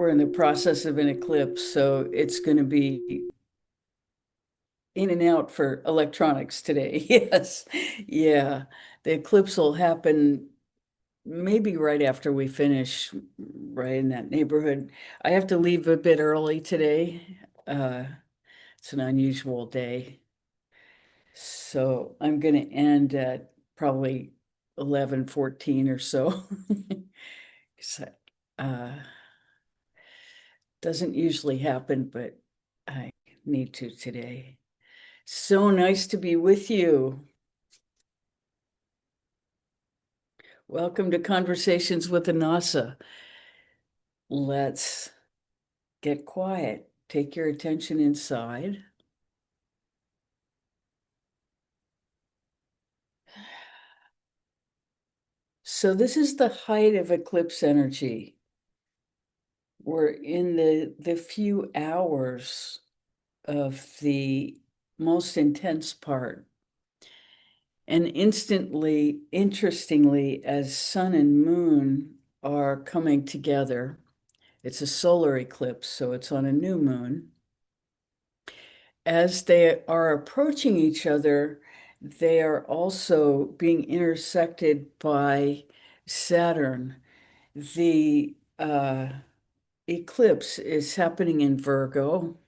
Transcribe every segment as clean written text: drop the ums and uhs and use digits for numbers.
we're in the process of an eclipse, so it's going to be in and out for electronics today. Yes. Yeah. The eclipse will happen maybe right after we finish, right in that neighborhood. I have to leave a bit early today. It's an unusual day. So I'm going to end at probably 11:14 or so. 'Cause, uh, doesn't usually happen, but I need to today. So nice to be with you. Welcome to Conversations with Anasa. Let's get quiet. Take your attention inside. So this is the height of eclipse energy. We're in the few hours of the most intense part. And instantly, interestingly, as sun and moon are coming together, it's a solar eclipse, so it's on a new moon. As they are approaching each other, they are also being intersected by Saturn. The eclipse is happening in Virgo,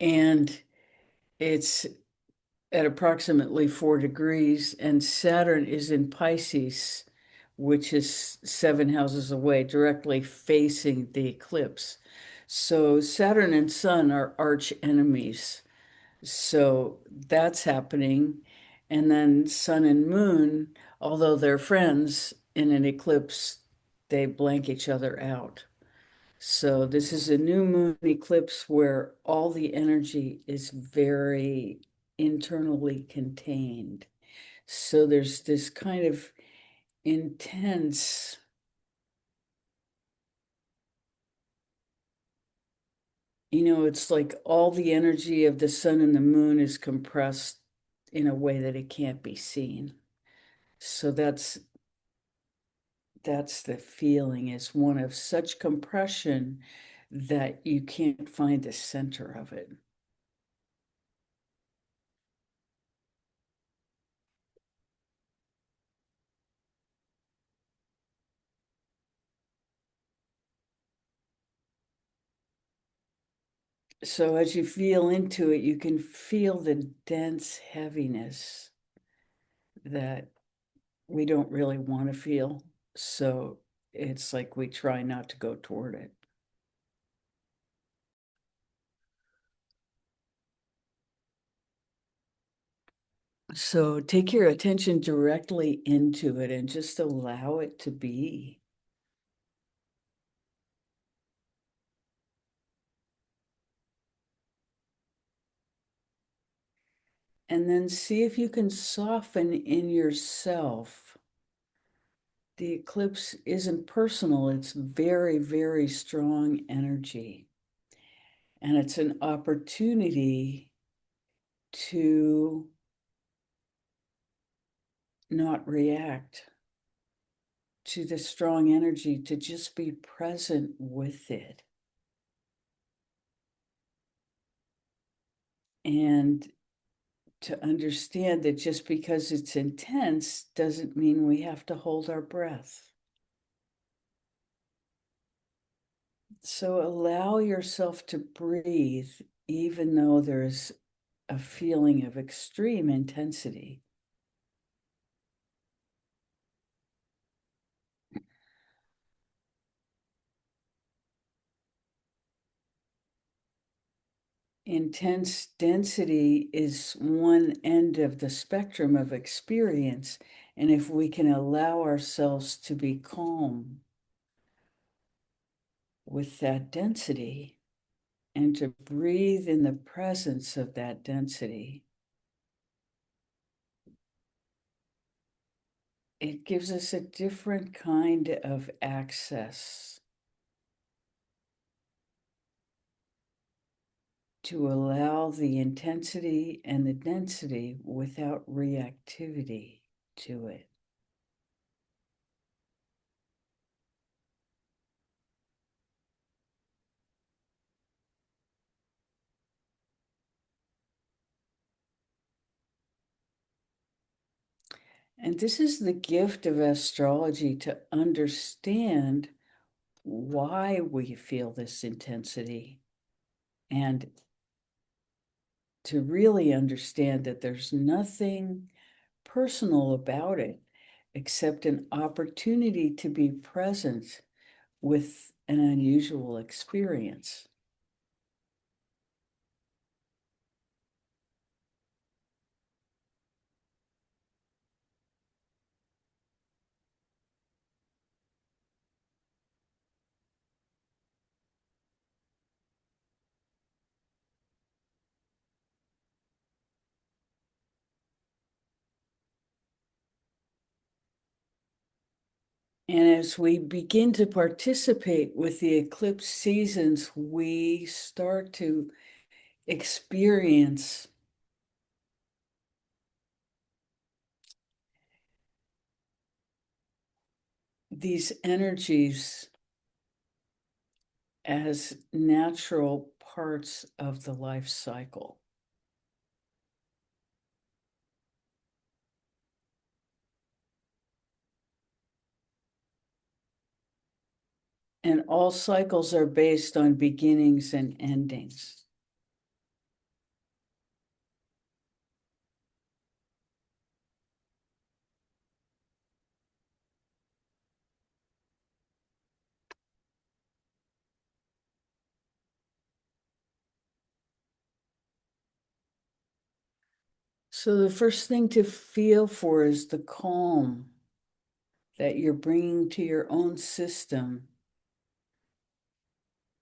and it's at approximately 4 degrees, and Saturn is in Pisces, which is 7 houses away, directly facing the eclipse. So Saturn and Sun are arch enemies. So that's happening. And then Sun and Moon, although they're friends in an eclipse, they blank each other out. So this is a new moon eclipse where all the energy is very internally contained. So there's this kind of intense, it's like all the energy of the sun and the moon is compressed in a way that it can't be seen. So that's the feeling, is one of such compression that you can't find the center of it. So as you feel into it, you can feel the dense heaviness that we don't really want to feel. So it's like we try not to go toward it. So take your attention directly into it and just allow it to be. And then see if you can soften in yourself. The eclipse isn't personal, it's very, very strong energy. And it's an opportunity to not react to the strong energy, to just be present with it. And to understand that just because it's intense doesn't mean we have to hold our breath. So allow yourself to breathe, even though there's a feeling of extreme intensity. Intense density is one end of the spectrum of experience. And if we can allow ourselves to be calm with that density and to breathe in the presence of that density, it gives us a different kind of access to allow the intensity and the density without reactivity to it. And this is the gift of astrology, to understand why we feel this intensity, and to really understand that there's nothing personal about it except an opportunity to be present with an unusual experience. And as we begin to participate with the eclipse seasons, we start to experience these energies as natural parts of the life cycle. And all cycles are based on beginnings and endings. So the first thing to feel for is the calm that you're bringing to your own system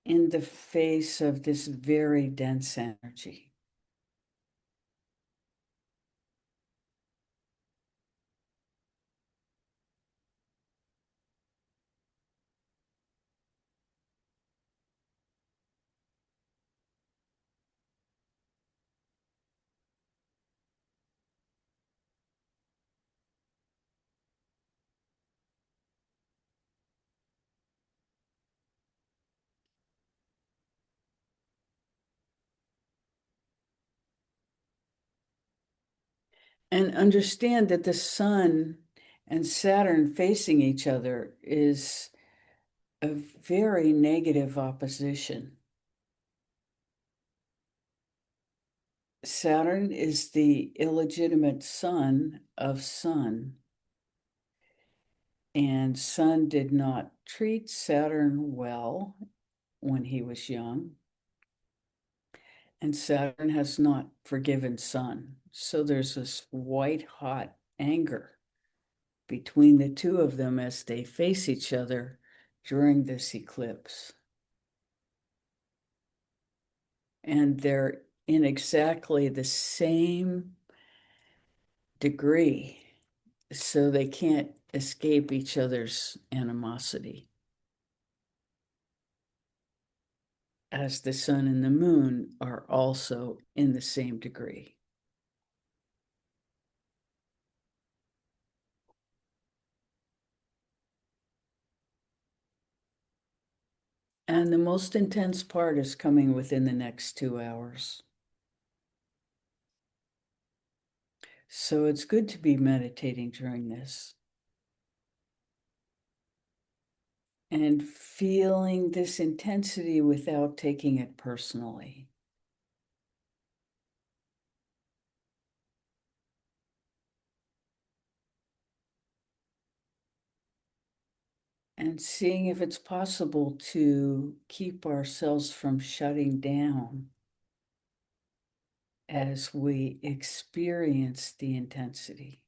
in the face of this very dense energy. And understand that the sun and Saturn facing each other is a very negative opposition. Saturn is the illegitimate son of Sun, and Sun did not treat Saturn well when he was young, and Saturn has not forgiven Sun. So there's this white hot anger between the two of them as they face each other during this eclipse. And they're in exactly the same degree, so they can't escape each other's animosity. As the sun and the moon are also in the same degree. And the most intense part is coming within the next 2 hours. So it's good to be meditating during this and feeling this intensity without taking it personally. And seeing if it's possible to keep ourselves from shutting down as we experience the intensity.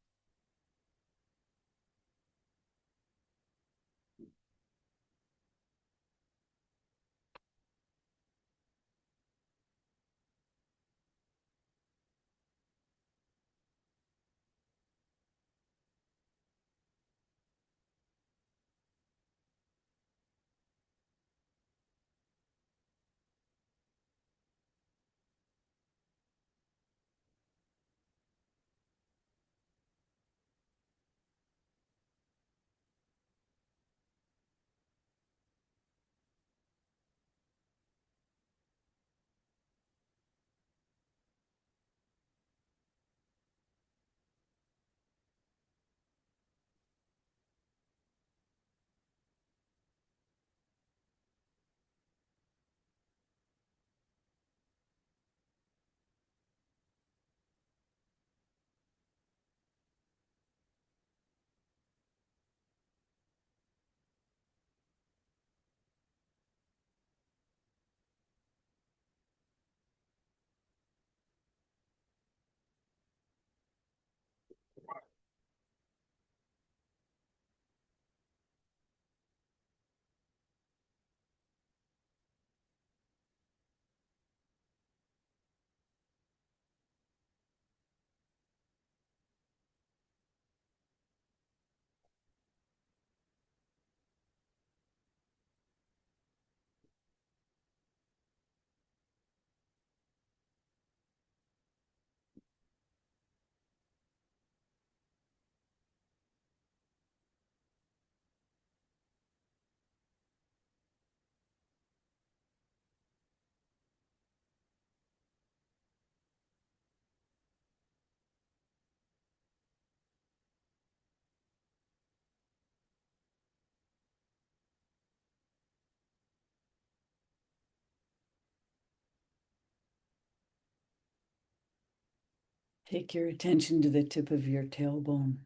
Take your attention to the tip of your tailbone.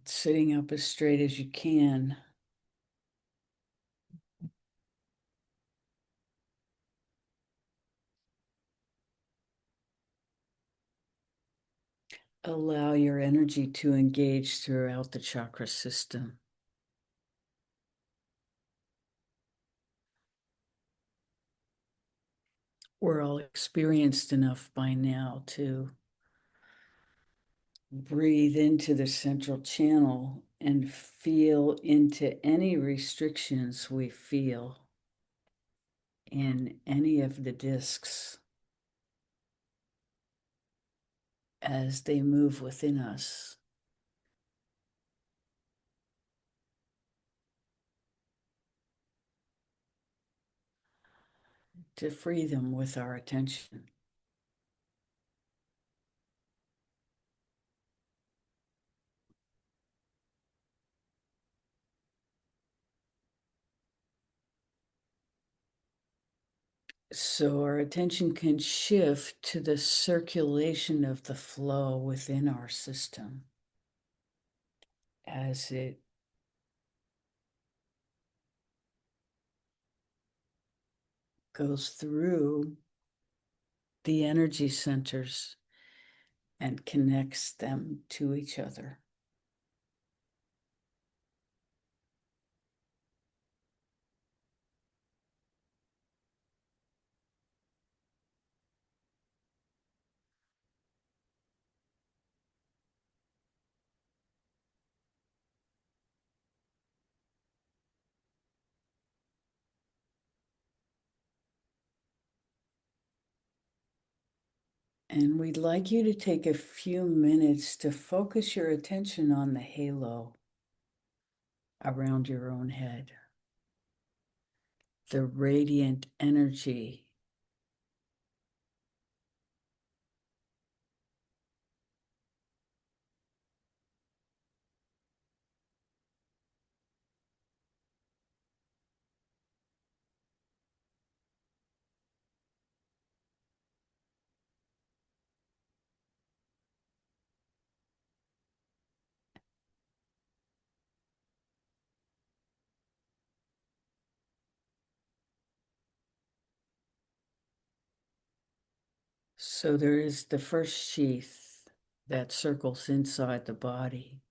Sitting up as straight as you can. Allow your energy to engage throughout the chakra system. We're all experienced enough by now to breathe into the central channel and feel into any restrictions we feel in any of the discs as they move within us. To free them with our attention. So our attention can shift to the circulation of the flow within our system as it goes through the energy centers and connects them to each other. And we'd like you to take a few minutes to focus your attention on the halo around your own head, the radiant energy So there is the first sheath that circles inside the body.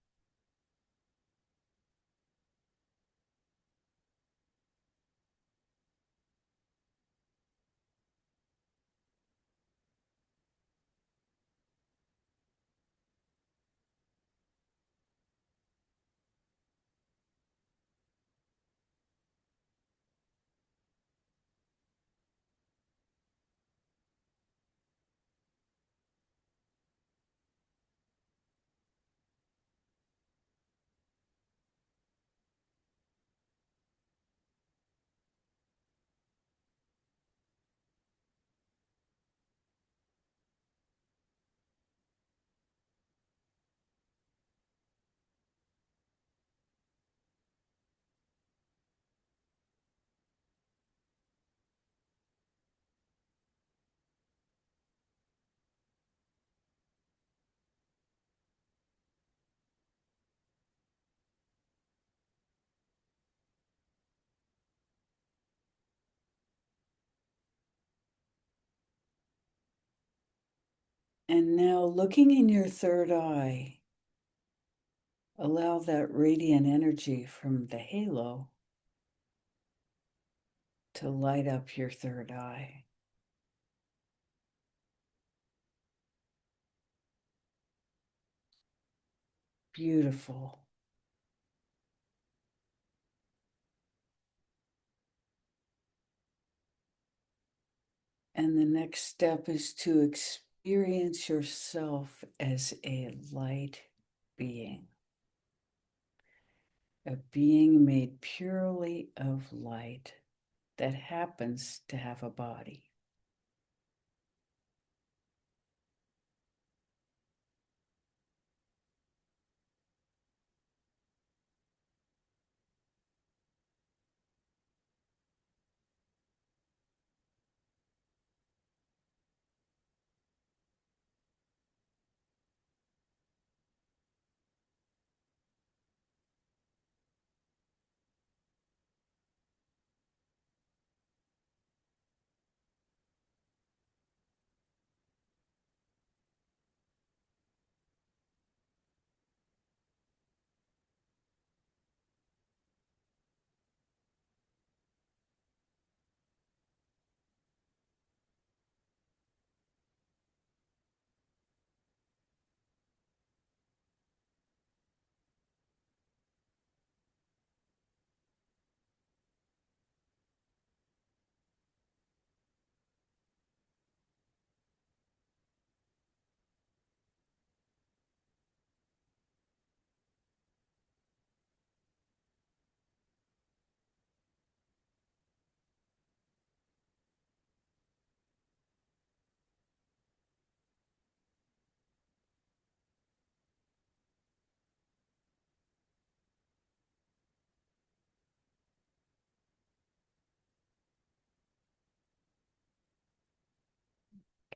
And now looking in your third eye, allow that radiant energy from the halo to light up your third eye. Beautiful. And the next step is to experience yourself as a light being, a being made purely of light that happens to have a body.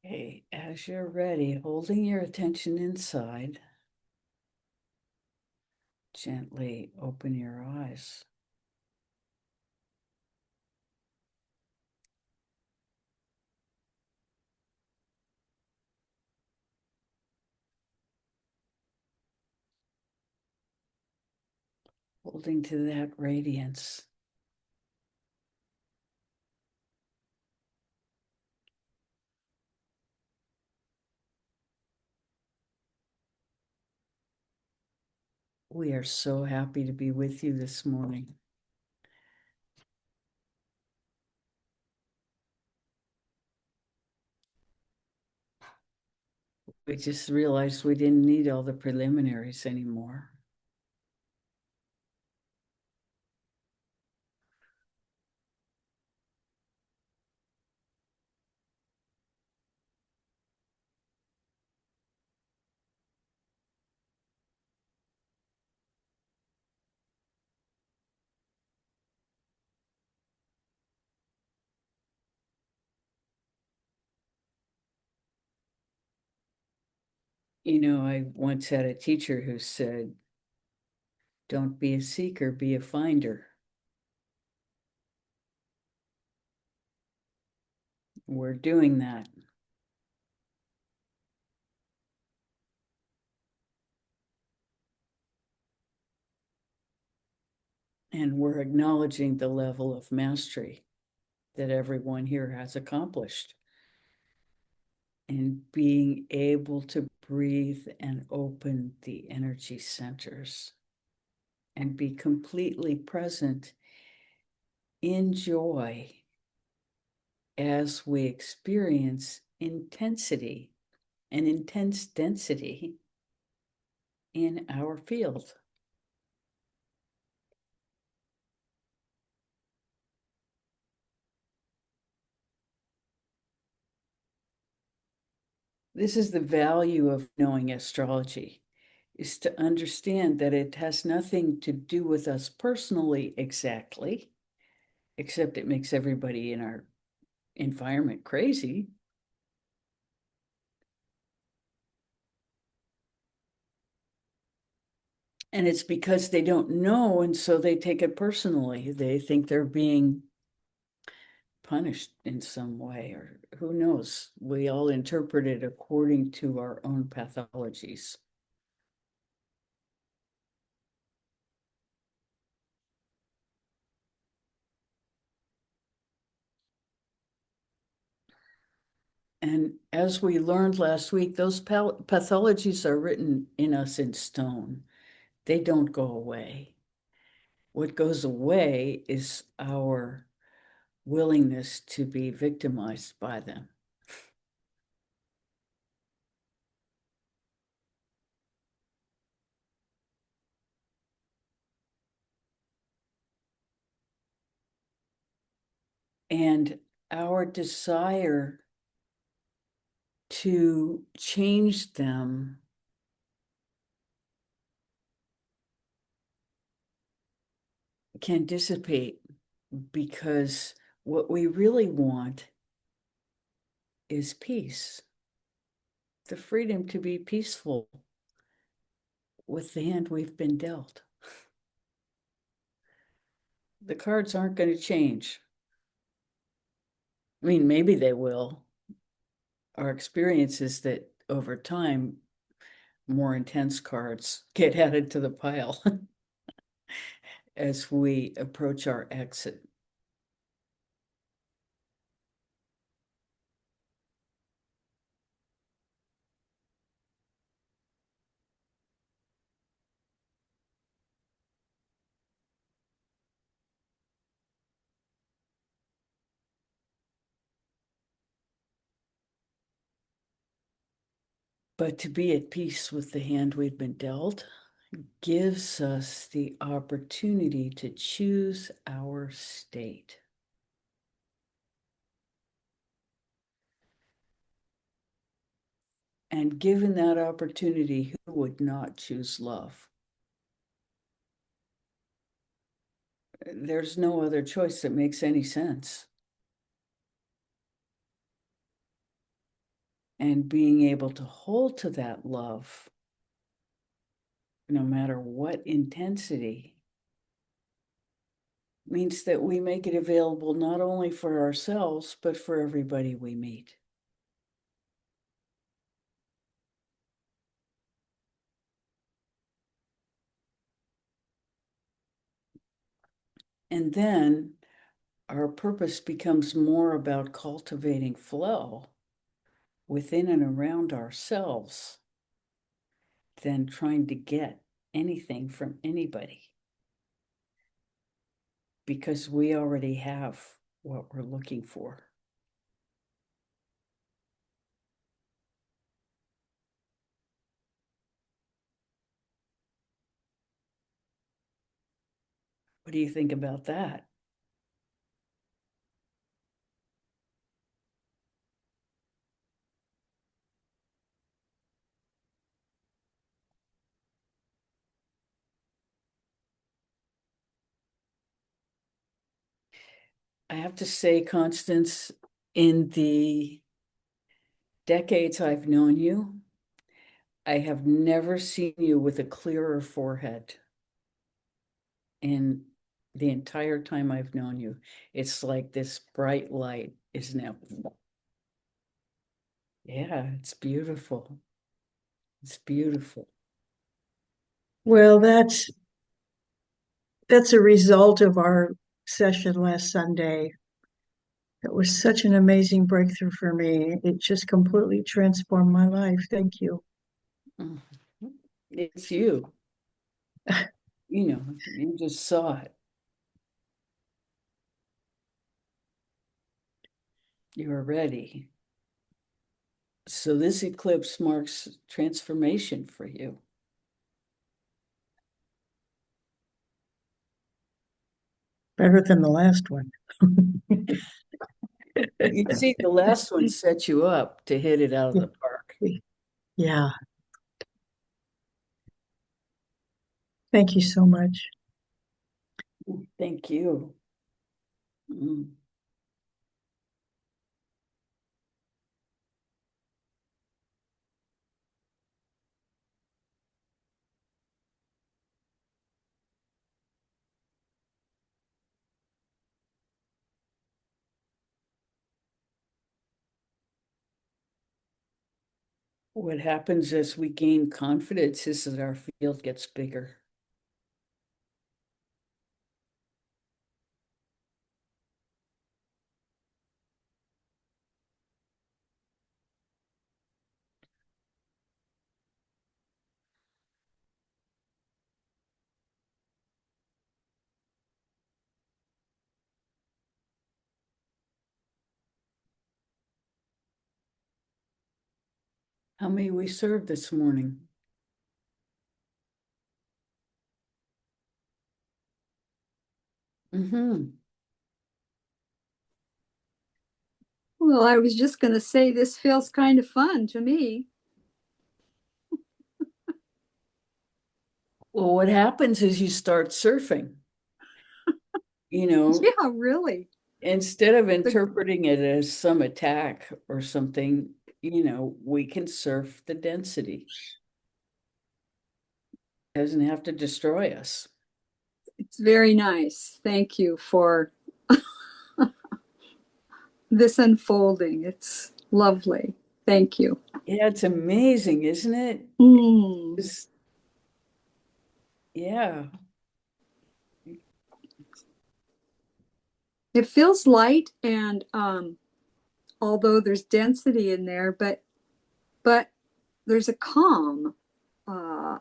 Okay, as you're ready, holding your attention inside, gently open your eyes. Holding to that radiance. We are so happy to be with you this morning. We just realized we didn't need all the preliminaries anymore. You know, I once had a teacher who said, don't be a seeker, be a finder. We're doing that. And we're acknowledging the level of mastery that everyone here has accomplished. And being able to breathe and open the energy centers and be completely present in joy as we experience intensity and intense density in our field. This is the value of knowing astrology, is to understand that it has nothing to do with us personally exactly, except it makes everybody in our environment crazy. And it's because they don't know, and so they take it personally. They think they're being punished in some way, or who knows? We all interpret it according to our own pathologies. And as we learned last week, those pathologies are written in us in stone. They don't go away. What goes away is our willingness to be victimized by them. And our desire to change them can dissipate, because what we really want is peace, the freedom to be peaceful with the hand we've been dealt. The cards aren't going to change. I mean, maybe they will. Our experience is that over time, more intense cards get added to the pile as we approach our exit. But to be at peace with the hand we've been dealt gives us the opportunity to choose our state. And given that opportunity, who would not choose love? There's no other choice that makes any sense. and being able to hold to that love, no matter what intensity, means that we make it available not only for ourselves, but for everybody we meet. And then our purpose becomes more about cultivating flow within and around ourselves than trying to get anything from anybody, because we already have what we're looking for. What do you think about that? I have to say, Constance, in the decades I've known you, I have never seen you with a clearer forehead. In the entire time I've known you, it's like this bright light is now. Yeah, it's beautiful. It's beautiful. Well, that's a result of our session last Sunday. It was such an amazing breakthrough for me. It just completely transformed my life. Thank you. Mhm. It's you. You just saw it. You were ready. So this eclipse marks transformation for you. Better than the last one. You see, the last one set you up to hit it out of the park. Yeah. Thank you so much. Thank you. Mm. What happens as we gain confidence is that our field gets bigger. How may we serve this morning? Mm-hmm. Well, I was just going to say this feels kind of fun to me. Well, what happens is you start surfing. Yeah, really. Instead of The, interpreting it as some attack or something, we can surf the density. It doesn't have to destroy us. it's very nice. Thank you for this unfolding. It's lovely. Thank you. Yeah, it's amazing, isn't it? Mm. It's, yeah. It feels light, and although there's density in there, but there's a calm uh,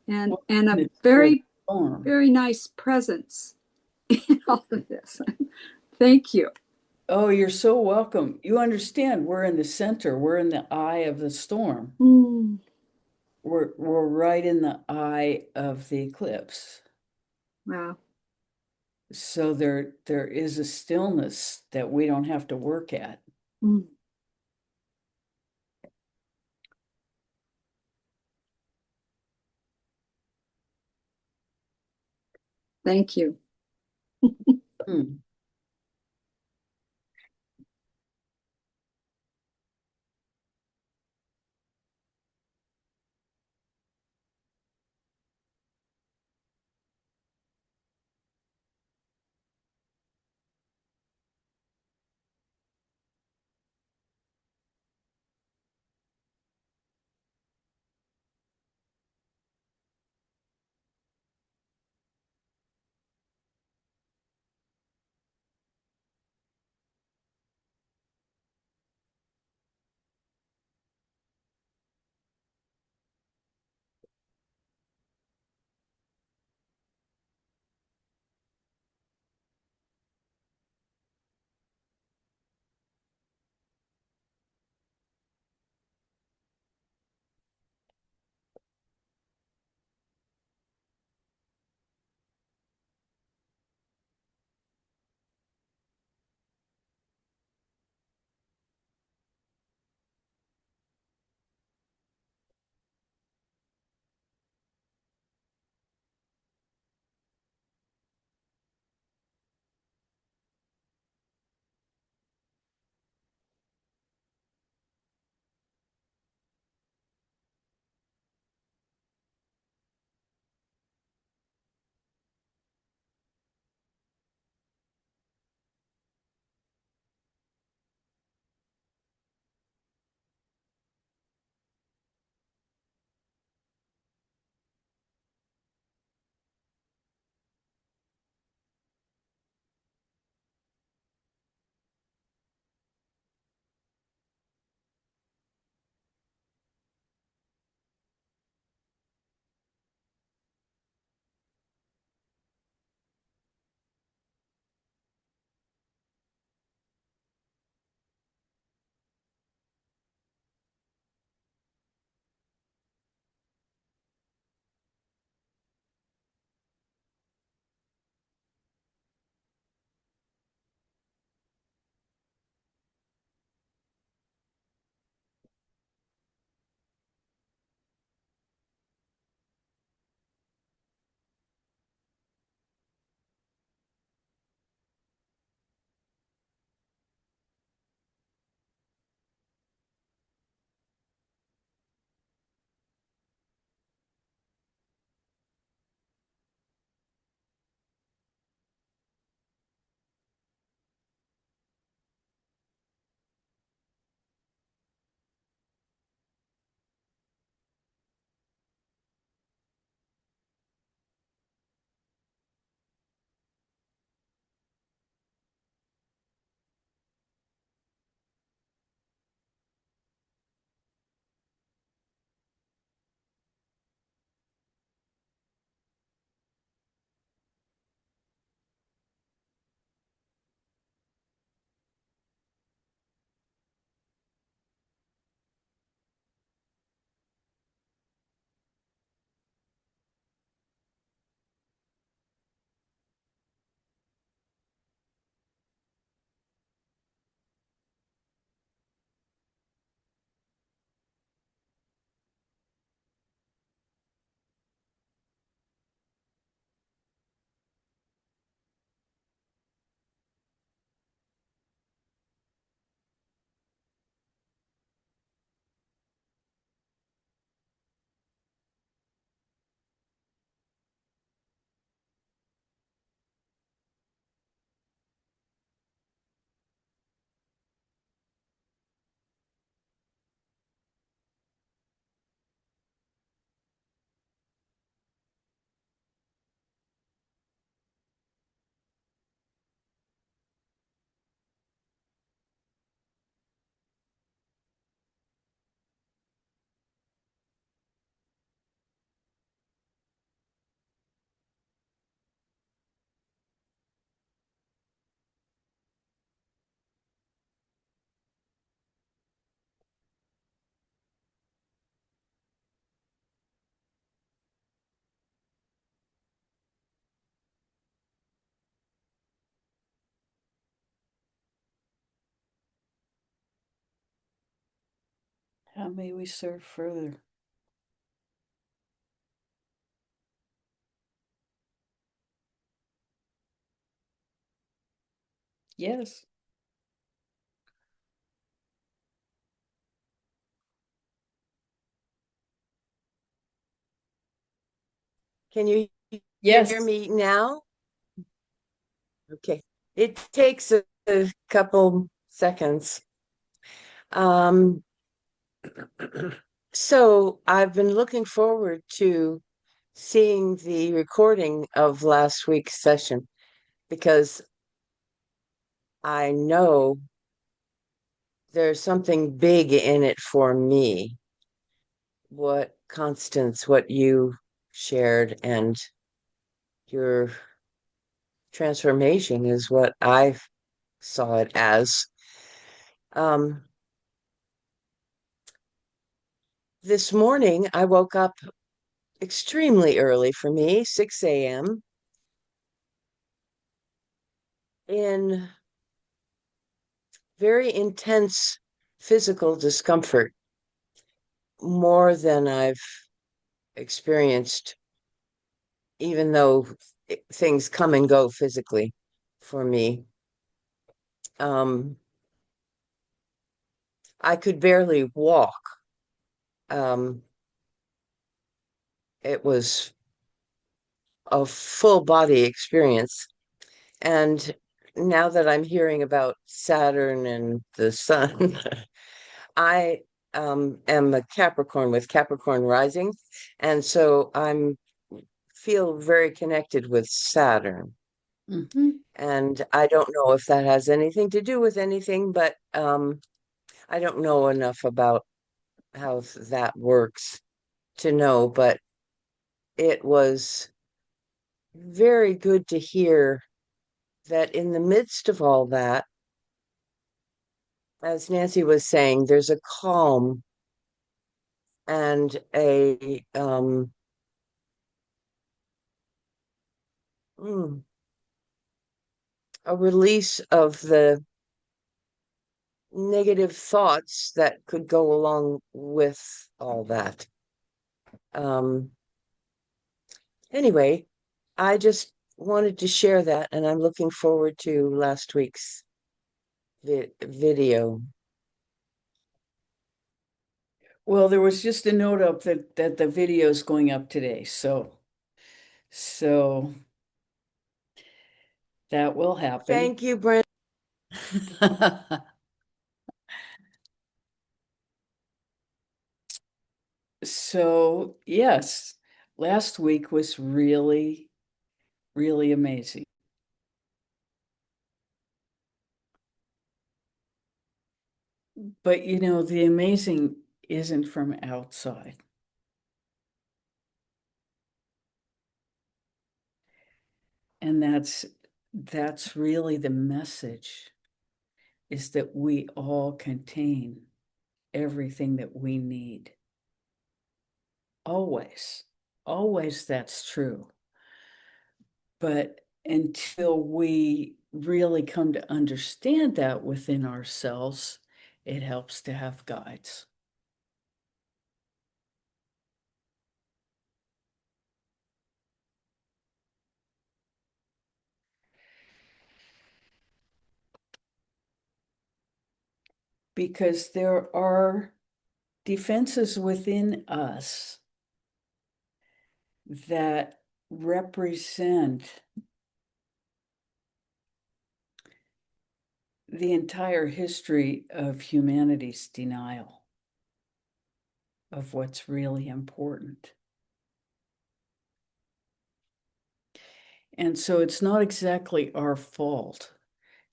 Well, and a it's for the very storm. very nice presence in all of this. Thank you. Oh, you're so welcome. You understand, we're in the center, we're in the eye of the storm. Mm. We're right in the eye of the eclipse. Wow. So there is a stillness that we don't have to work at. Mm. Thank you. Hmm. How may we serve further? Yes. Can you Yes. hear me now? Okay. It takes a couple seconds. Um, so I've been looking forward to seeing the recording of last week's session because I know there's something big in it for me. What Constance, what you shared and your transformation is what I saw it as. Um, this morning I woke up extremely early for me, 6 a.m., in very intense physical discomfort, more than I've experienced, even though things come and go physically for me. Um, I could barely walk. Um, it was a full body experience. And now that I'm hearing about Saturn and the sun, I am a Capricorn with Capricorn rising, and so I'm feel very connected with Saturn. Mm-hmm. And I don't know if that has anything to do with anything, but I don't know enough about how that works to know, but it was very good to hear that in the midst of all that, as Nancy was saying, there's a calm and mm, a release of the negative thoughts that could go along with all that. Um, anyway, I just wanted to share that, and I'm looking forward to last week's video. Well, there was just a note up that the video is going up today, so that will happen. Thank you, Brent. So, yes, last week was really, really amazing. But you know, the amazing isn't from outside. And that's really the message, is that we all contain everything that we need. Always, always that's true. But until we really come to understand that within ourselves, it helps to have guides. Because there are defenses within us that represent the entire history of humanity's denial of what's really important. And so it's not exactly our fault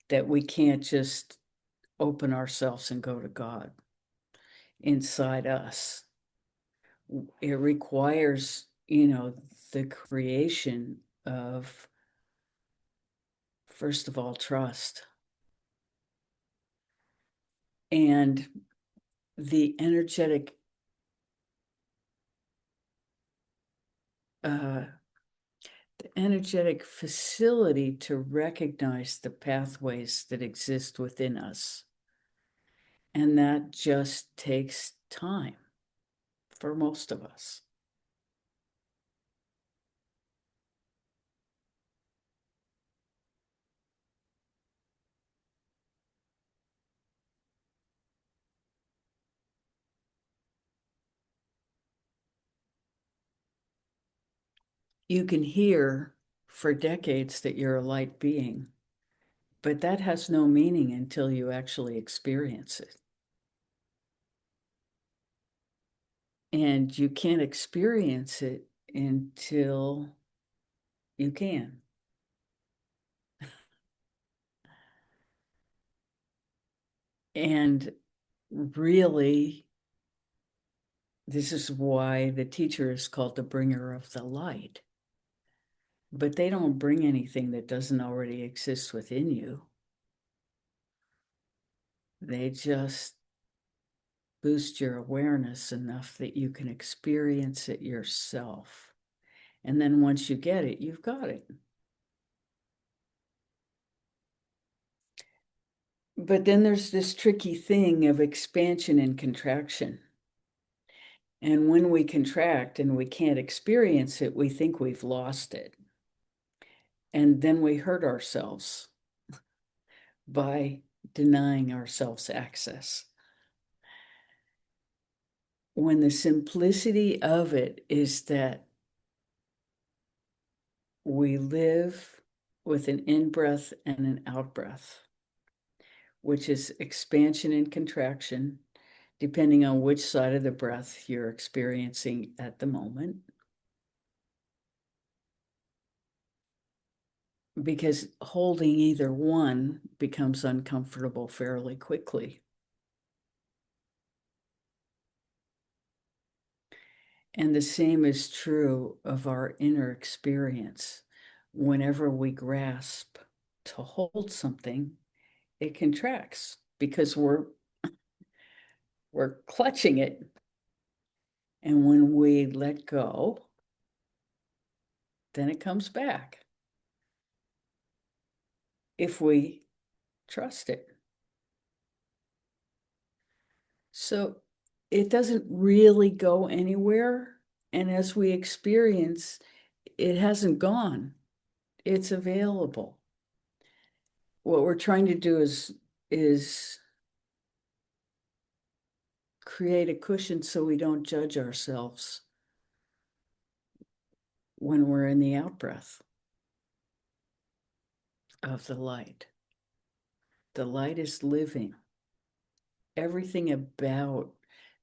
that we can't just open ourselves and go to God inside us. It requires, the creation of, first of all, trust. And the energetic facility to recognize the pathways that exist within us. And that just takes time for most of us. You can hear for decades that you're a light being, but that has no meaning until you actually experience it. And you can't experience it until you can. And really, this is why the teacher is called the bringer of the light. But they don't bring anything that doesn't already exist within you. They just boost your awareness enough that you can experience it yourself. And then once you get it, you've got it. But then there's this tricky thing of expansion and contraction. And when we contract and we can't experience it, we think we've lost it. And then we hurt ourselves by denying ourselves access. When the simplicity of it is that we live with an in-breath and an out-breath, which is expansion and contraction, depending on which side of the breath you're experiencing at the moment. Because holding either one becomes uncomfortable fairly quickly. And the same is true of our inner experience. Whenever we grasp to hold something, it contracts because we're clutching it. And when we let go, then it comes back. If we trust it. So it doesn't really go anywhere. And as we experience, it hasn't gone. It's available. What we're trying to do is create a cushion so we don't judge ourselves when we're in the out-breath of the light. The light is living. Everything about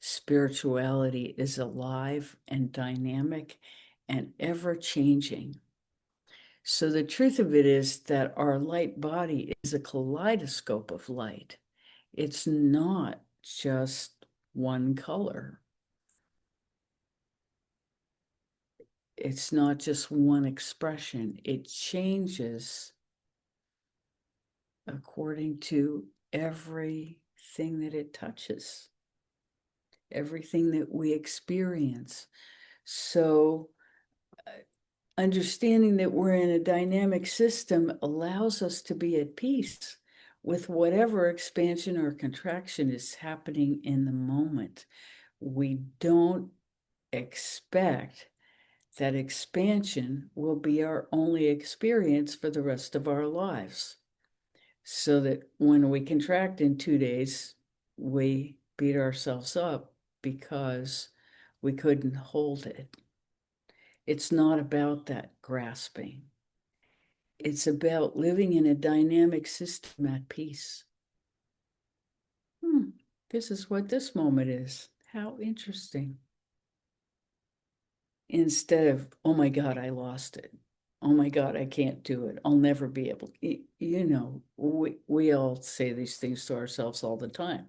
spirituality is alive and dynamic and ever-changing. So the truth of it is that our light body is a kaleidoscope of light. It's not just one color. It's not just one expression. It changes according to everything that it touches, everything that we experience. So understanding that we're in a dynamic system allows us to be at peace with whatever expansion or contraction is happening in the moment. We don't expect that expansion will be our only experience for the rest of our lives. So that when we contract in 2 days, we beat ourselves up because we couldn't hold it. It's not about that grasping. It's about living in a dynamic system at peace. This is what this moment is. How interesting. Instead of, oh my God, I lost it. Oh my God, I can't do it. I'll never be able to. You know, we all say these things to ourselves all the time.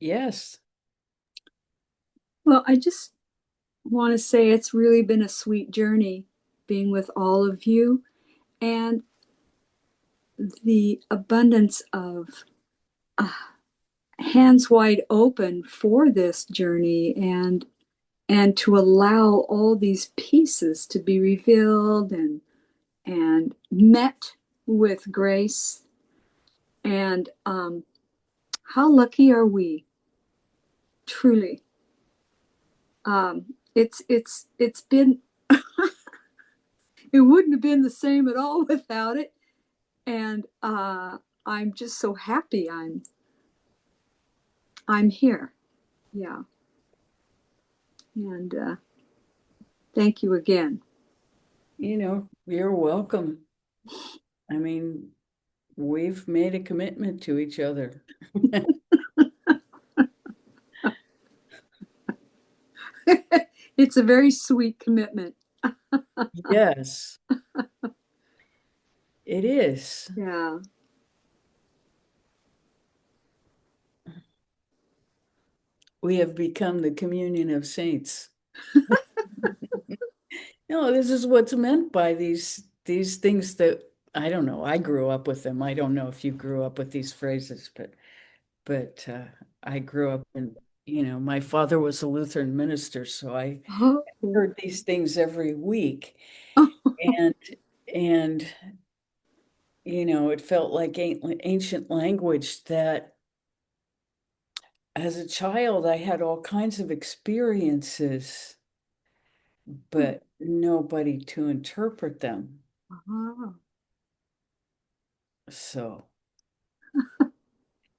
Yes. Well, I just want to say it's really been a sweet journey being with all of you, and the abundance of hands wide open for this journey, and to allow all these pieces to be revealed and met with grace. And how lucky are we, truly? It's been it wouldn't have been the same at all without it, and I'm just so happy I'm here. Yeah, and thank you again. You're welcome. I mean, we've made a commitment to each other. It's a very sweet commitment. Yes, it is. Yeah. We have become the communion of saints. No, this is what's meant by these things that I don't know. I grew up with them. I don't know if you grew up with these phrases, but I grew up in, my father was a Lutheran minister, so I Oh. heard these things every week. And and it felt like ancient language that as a child I had all kinds of experiences, but nobody to interpret them. Oh. So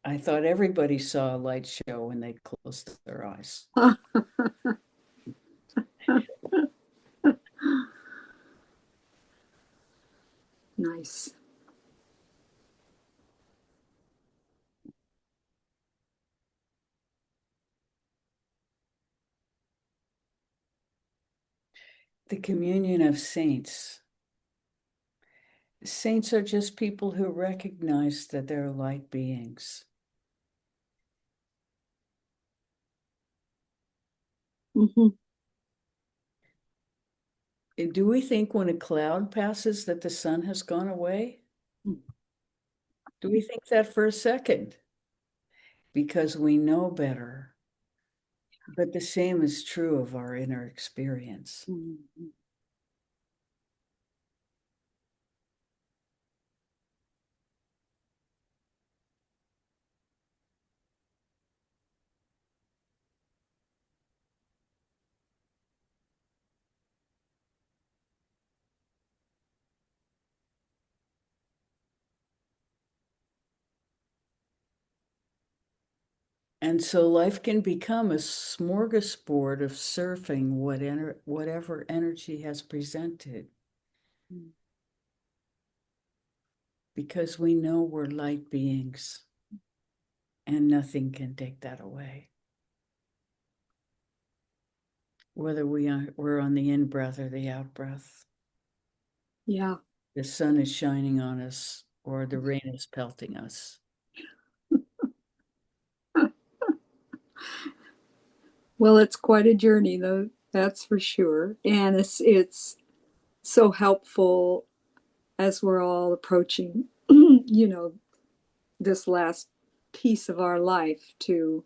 I thought everybody saw a light show when they closed their eyes. Nice. The communion of saints. Saints are just people who recognize that they're light beings. Mm-hmm. Do we think when a cloud passes that the sun has gone away? Do we think that for a second? Because we know better. But the same is true of our inner experience. Mm-hmm. And so life can become a smorgasbord of surfing whatever energy has presented, because we know we're light beings and nothing can take that away. Whether we're on the in breath or the out breath, Yeah. the sun is shining on us or the rain is pelting us. Well, it's quite a journey, though, that's for sure. And it's so helpful as we're all approaching, this last piece of our life to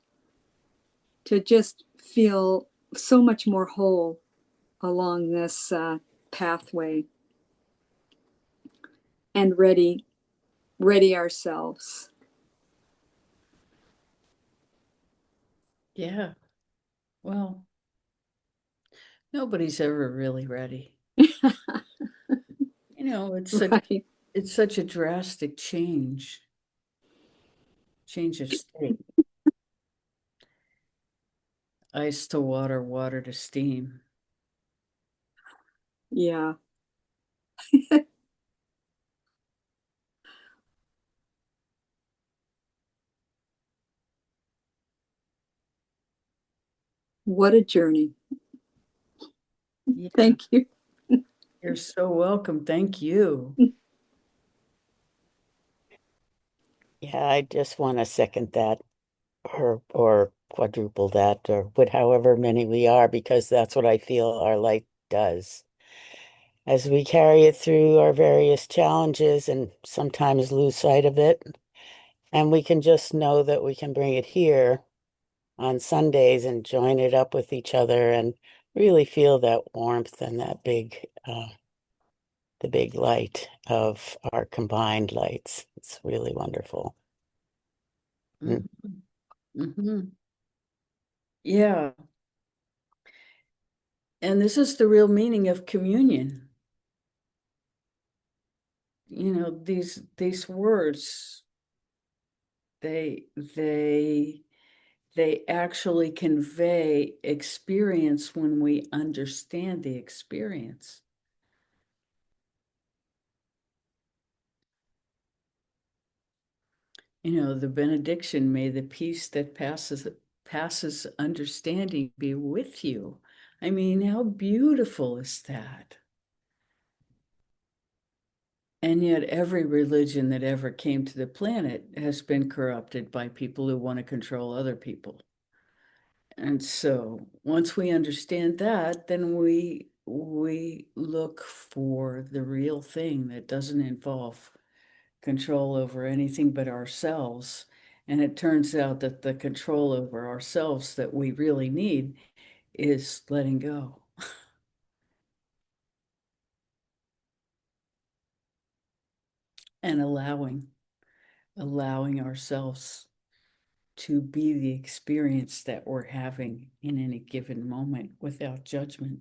just feel so much more whole along this pathway and ready ourselves. Yeah, well, nobody's ever really ready. Right. It's such a drastic change of state. Ice to water, water to steam. Yeah. What a journey. Yeah, Thank you. you're so welcome. Thank you. Yeah, I just want to second that or quadruple that or what however many we are because that's what I feel our light does. As we carry it through our various challenges and sometimes lose sight of it, and we can just know that we can bring it here on Sundays and join it up with each other and really feel that warmth and that the big light of our combined lights. It's really wonderful. Mm. Hmm. Yeah. And this is the real meaning of communion. These words, they they they actually convey experience when we understand the experience. The benediction, may the peace that passes understanding be with you. I mean, how beautiful is that? And yet every religion that ever came to the planet has been corrupted by people who want to control other people. And so once we understand that, then we look for the real thing that doesn't involve control over anything but ourselves. And it turns out that the control over ourselves that we really need is letting go and allowing ourselves to be the experience that we're having in any given moment without judgment.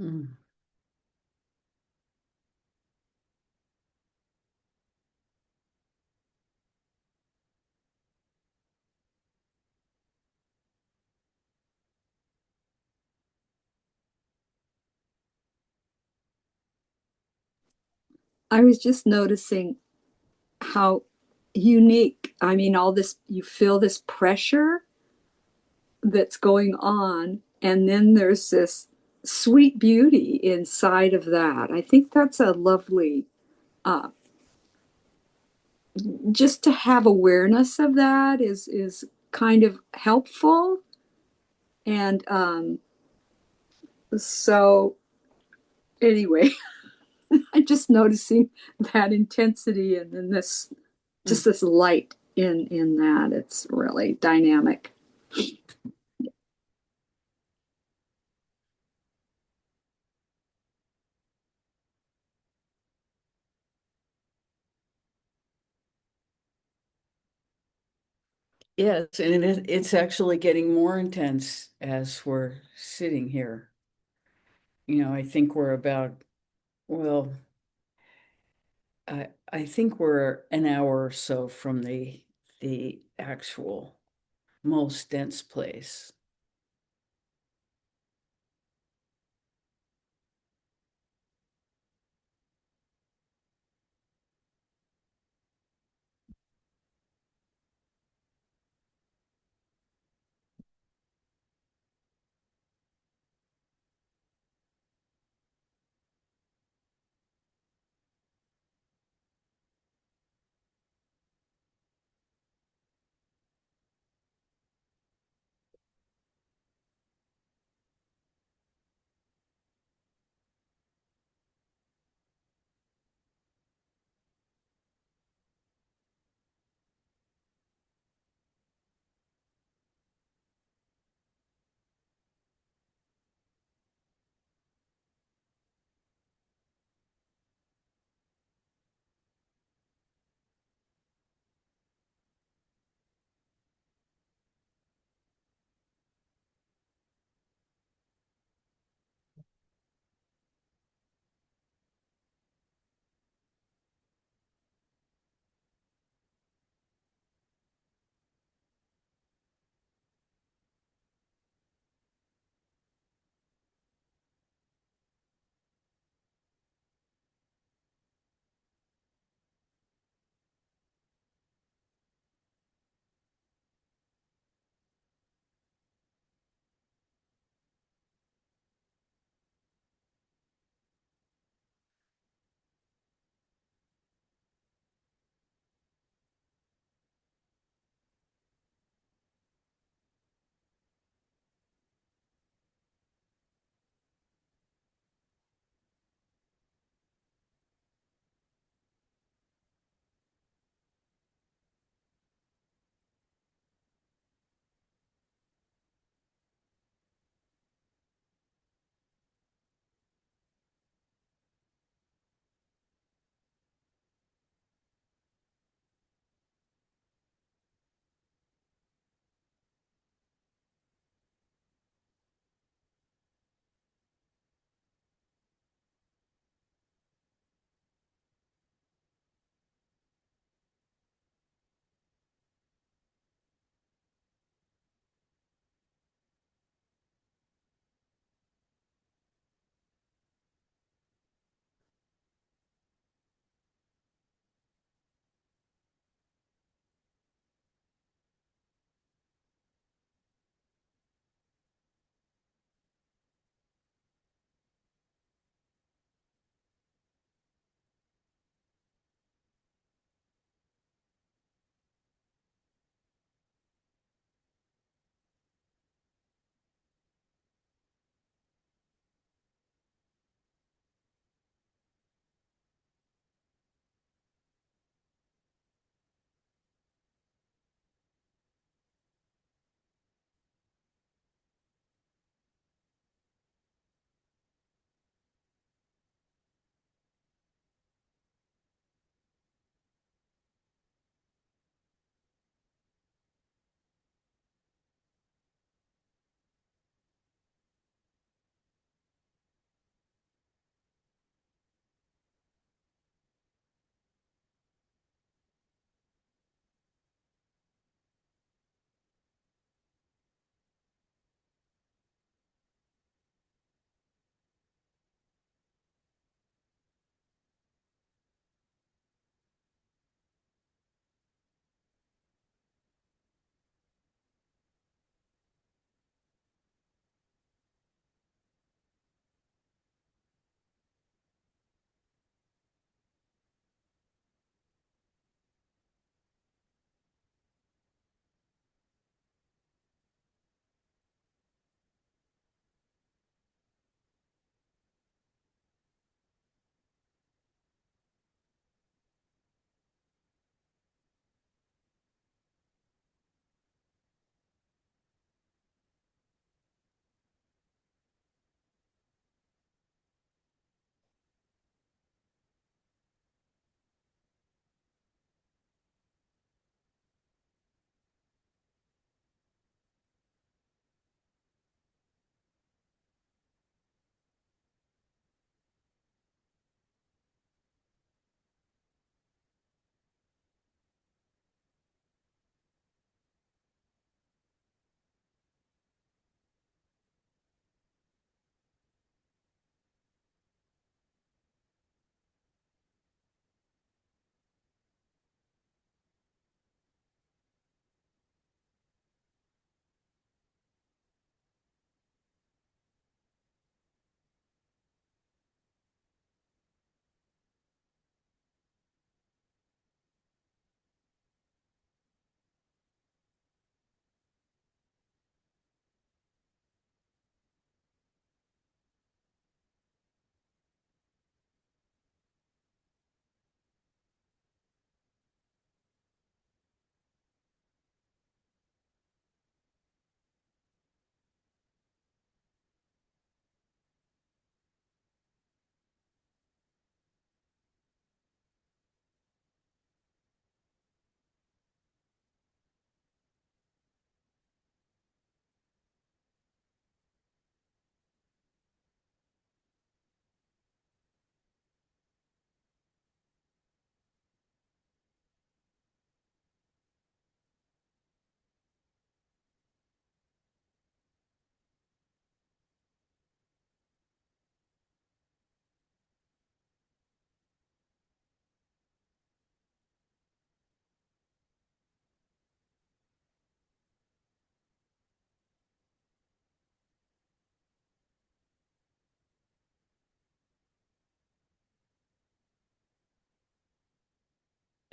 Mm. I was just noticing how unique, I mean, all this, you feel this pressure that's going on, and then there's this sweet beauty inside of that. I think that's a lovely, uh, just to have awareness of that is kind of helpful. And so anyway, I'm just noticing that intensity and then this just Mm. this light in that. It's really dynamic. Yes, and it's actually getting more intense as we're sitting here. I think we're about, well, I think we're an hour or so from the actual most dense place.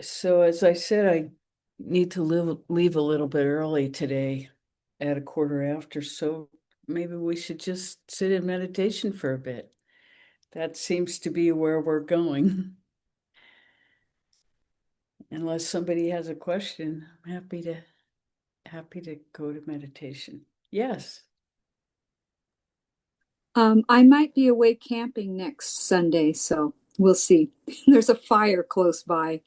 So as I said, I need to leave a little bit early today at a quarter after, so maybe we should just sit in meditation for a bit. That seems to be where we're going. Unless somebody has a question, I'm happy to go to meditation. Yes. I might be away camping next Sunday, so we'll see. There's a fire close by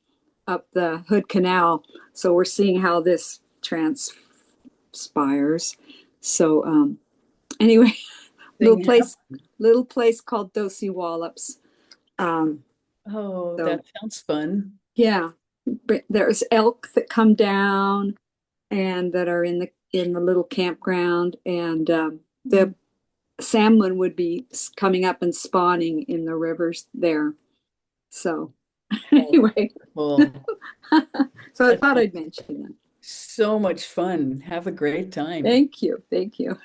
up the Hood Canal, so we're seeing how this transpires. So anyway, little Thing place, little place called Dosey Wallops. Oh, So that sounds fun. yeah, but there's elk that come down and that are in the little campground, and the salmon would be coming up and spawning in the rivers there. So Oh, anyway, well, so I that thought I'd sounds mention that. so much fun. Have a great time. Thank you. Thank you.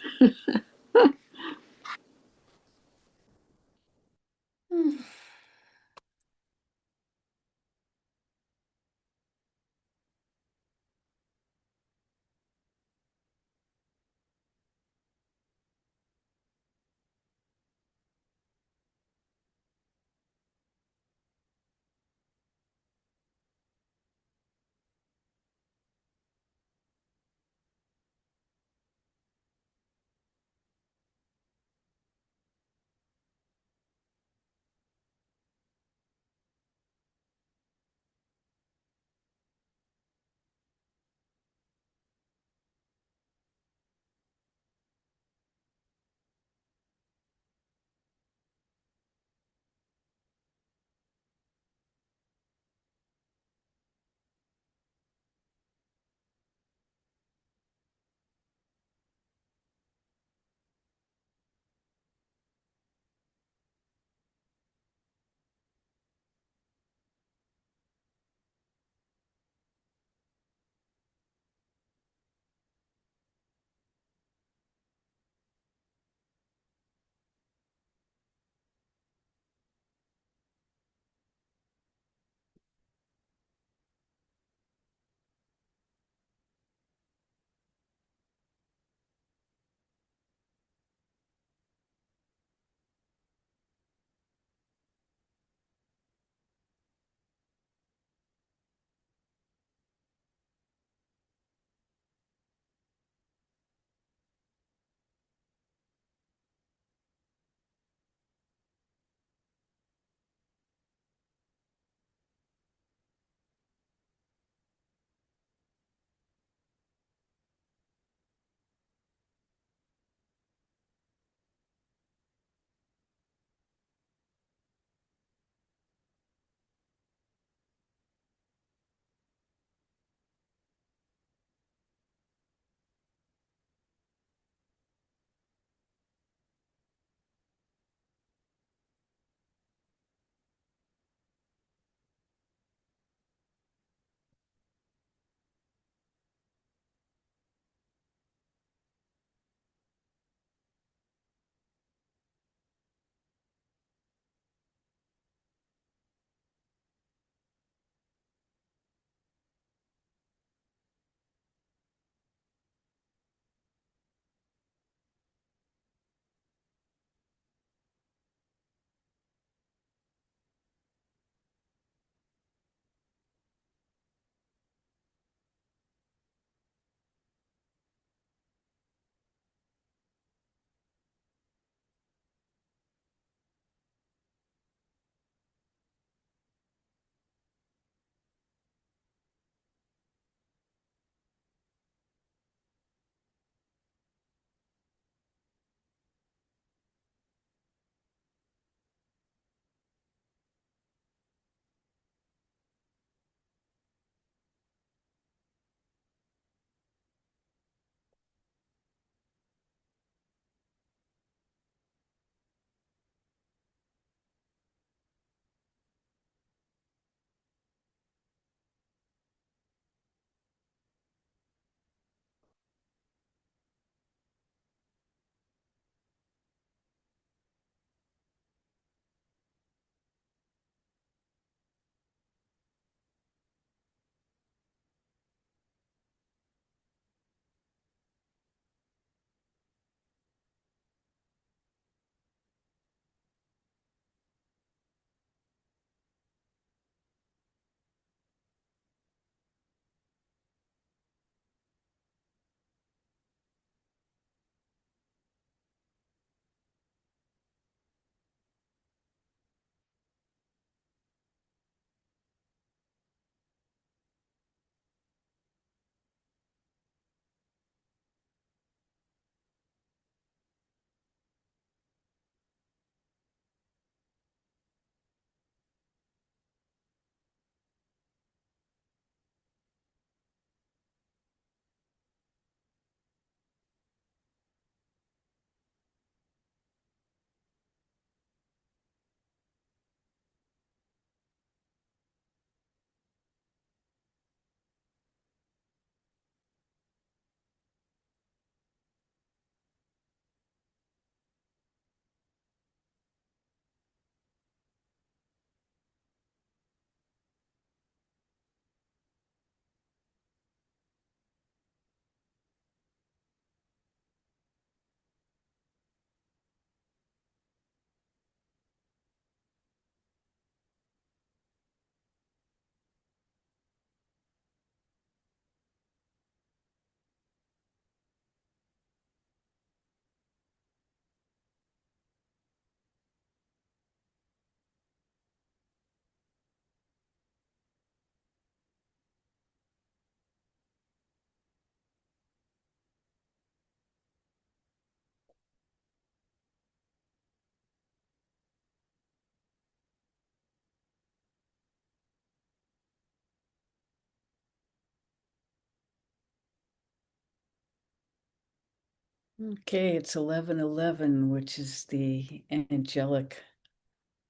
Okay, it's 11:11, which is the angelic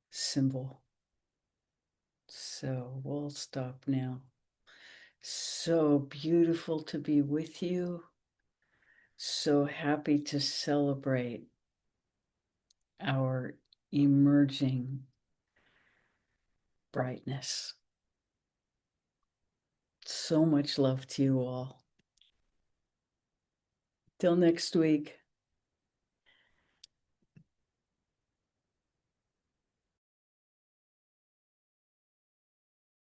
symbol. So we'll stop now. So beautiful to be with you. So happy to celebrate our emerging brightness. So much love to you all. Till next week.